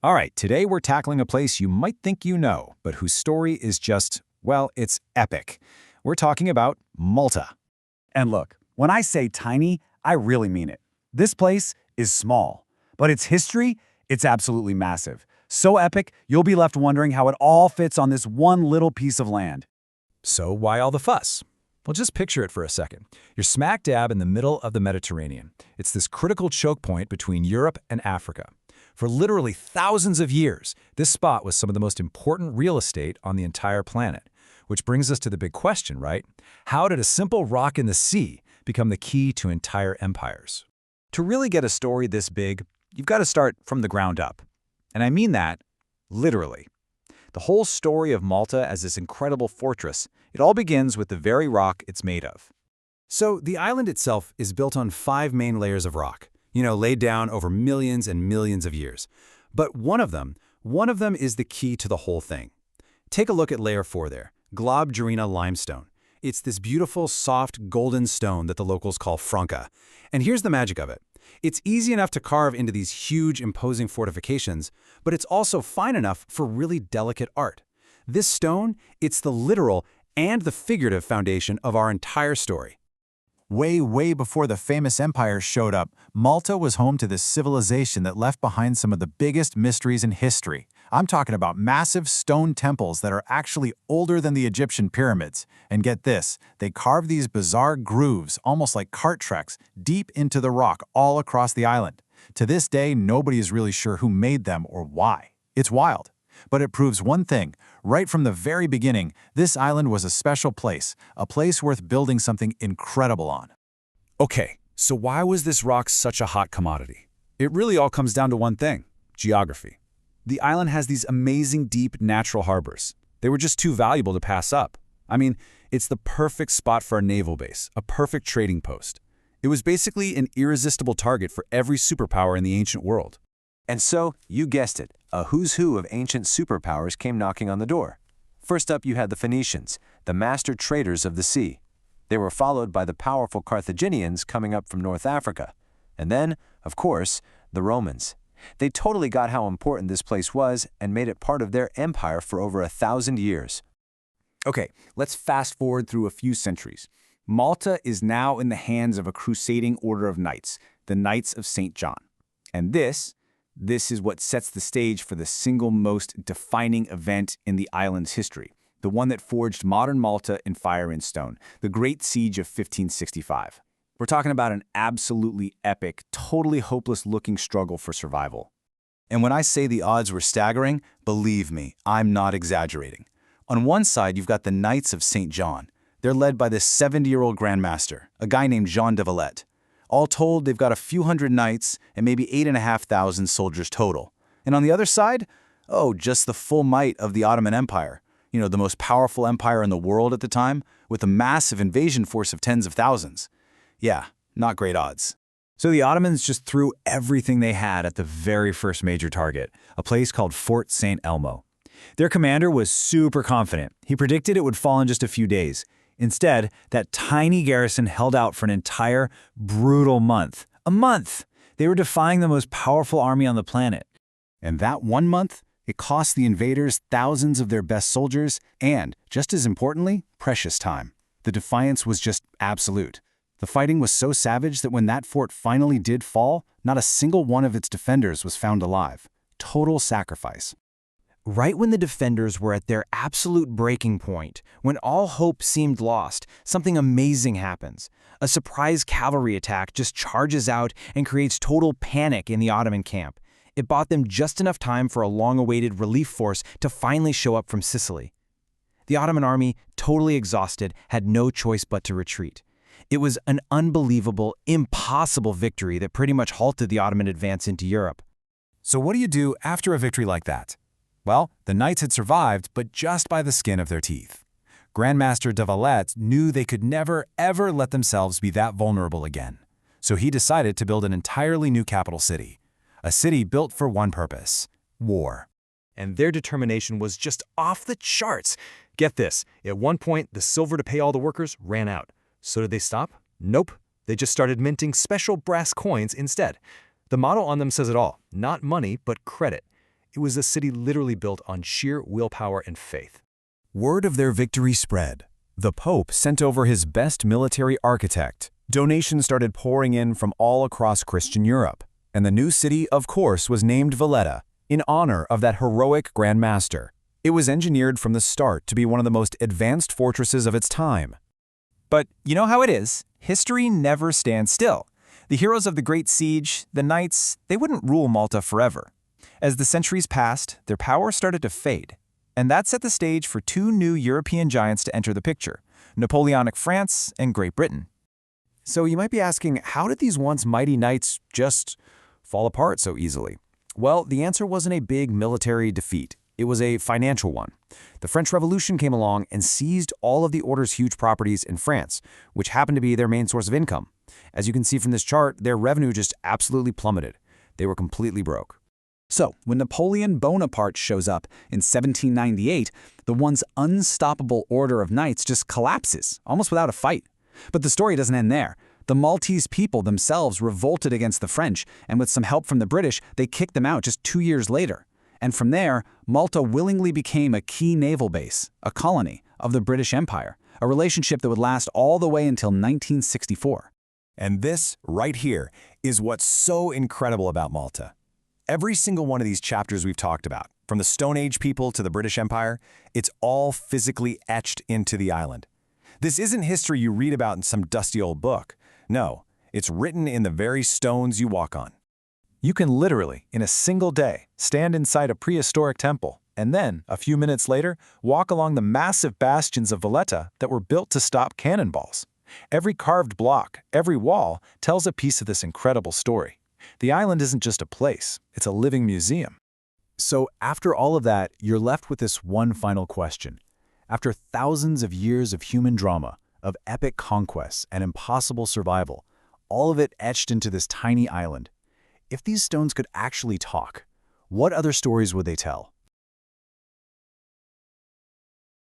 All right, today we're tackling a place you might think you know, but whose story is just, well, it's epic. We're talking about Malta. And look, when I say tiny, I really mean it. This place is small, but its history, it's absolutely massive. So epic, you'll be left wondering how it all fits on this one little piece of land. So why all the fuss? Well, just picture it for a second. You're smack dab in the middle of the Mediterranean. It's this critical choke point between Europe and Africa. For literally thousands of years, this spot was some of the most important real estate on the entire planet. Which brings us to the big question, right? How did a simple rock in the sea become the key to entire empires? To really get a story this big, you've got to start from the ground up. And I mean that literally. The whole story of Malta as this incredible fortress, it all begins with the very rock it's made of. So the island itself is built on 5 main layers of rock, laid down over millions and millions of years. But one of them is the key to the whole thing. Take a look at layer 4 there, Globigerina Limestone. It's this beautiful, soft, golden stone that the locals call franca. And here's the magic of it. It's easy enough to carve into these huge, imposing fortifications, but it's also fine enough for really delicate art. This stone, it's the literal and the figurative foundation of our entire story. Way before the famous empires showed up, Malta was home to this civilization that left behind some of the biggest mysteries in history. I'm talking about massive stone temples that are actually older than the Egyptian pyramids. And get this, they carve these bizarre grooves, almost like cart tracks, deep into the rock all across the island. To this day, nobody is really sure who made them or why. It's wild. But it proves one thing. Right from the very beginning, this island was a special place, a place worth building something incredible on. Okay, so why was this rock such a hot commodity? It really all comes down to one thing: geography. The island has these amazing deep natural harbors. They were just too valuable to pass up. I mean, it's the perfect spot for a naval base, a perfect trading post. It was basically an irresistible target for every superpower in the ancient world. And so, you guessed it, a who's who of ancient superpowers came knocking on the door. First up, you had the Phoenicians, the master traders of the sea. They were followed by the powerful Carthaginians coming up from North Africa. And then, of course, the Romans. They totally got how important this place was and made it part of their empire for over 1,000 years. Okay, let's fast forward through a few centuries. Malta is now in the hands of a crusading order of knights, the Knights of St. John. And this is what sets the stage for the single most defining event in the island's history, the one that forged modern Malta in fire and stone, the Great Siege of 1565. We're talking about an absolutely epic, totally hopeless-looking struggle for survival. And when I say the odds were staggering, believe me, I'm not exaggerating. On one side, you've got the Knights of St. John. They're led by this 70-year-old grandmaster, a guy named Jean de Valletta. All told, they've got a few hundred knights and maybe 8,500 soldiers total. And on the other side, just the full might of the Ottoman Empire, the most powerful empire in the world at the time, with a massive invasion force of tens of thousands. Yeah, not great odds. So the Ottomans just threw everything they had at the very first major target, a place called Fort St. Elmo. Their commander was super confident. He predicted it would fall in just a few days. Instead, that tiny garrison held out for an entire, brutal month. A month! They were defying the most powerful army on the planet. And that 1 month, it cost the invaders thousands of their best soldiers and, just as importantly, precious time. The defiance was just absolute. The fighting was so savage that when that fort finally did fall, not a single one of its defenders was found alive. Total sacrifice. Right when the defenders were at their absolute breaking point, when all hope seemed lost, something amazing happens. A surprise cavalry attack just charges out and creates total panic in the Ottoman camp. It bought them just enough time for a long-awaited relief force to finally show up from Sicily. The Ottoman army, totally exhausted, had no choice but to retreat. It was an unbelievable, impossible victory that pretty much halted the Ottoman advance into Europe. So what do you do after a victory like that? Well, the knights had survived, but just by the skin of their teeth. Grandmaster de Valletta knew they could never, ever let themselves be that vulnerable again. So he decided to build an entirely new capital city. A city built for one purpose: war. And their determination was just off the charts. Get this, at one point, the silver to pay all the workers ran out. So did they stop? Nope. They just started minting special brass coins instead. The motto on them says it all: not money, but credit. It was a city literally built on sheer willpower and faith. Word of their victory spread. The Pope sent over his best military architect. Donations started pouring in from all across Christian Europe. And the new city, of course, was named Valletta, in honor of that heroic Grand Master. It was engineered from the start to be one of the most advanced fortresses of its time. But you know how it is. History never stands still. The heroes of the Great Siege, the knights, they wouldn't rule Malta forever. As the centuries passed, their power started to fade. And that set the stage for two new European giants to enter the picture, Napoleonic France and Great Britain. So you might be asking, how did these once mighty knights just fall apart so easily? Well, the answer wasn't a big military defeat. It was a financial one. The French Revolution came along and seized all of the order's huge properties in France, which happened to be their main source of income. As you can see from this chart, their revenue just absolutely plummeted. They were completely broke. So, when Napoleon Bonaparte shows up in 1798, the once unstoppable order of knights just collapses, almost without a fight. But the story doesn't end there. The Maltese people themselves revolted against the French, and with some help from the British, they kicked them out just 2 years later. And from there, Malta willingly became a key naval base, a colony of the British Empire, a relationship that would last all the way until 1964. And this, right here, is what's so incredible about Malta. Every single one of these chapters we've talked about, from the Stone Age people to the British Empire, it's all physically etched into the island. This isn't history you read about in some dusty old book. No, it's written in the very stones you walk on. You can literally, in a single day, stand inside a prehistoric temple and then, a few minutes later, walk along the massive bastions of Valletta that were built to stop cannonballs. Every carved block, every wall, tells a piece of this incredible story. The island isn't just a place, it's a living museum. So after all of that, you're left with this one final question. After thousands of years of human drama, of epic conquests and impossible survival, all of it etched into this tiny island, if these stones could actually talk, what other stories would they tell?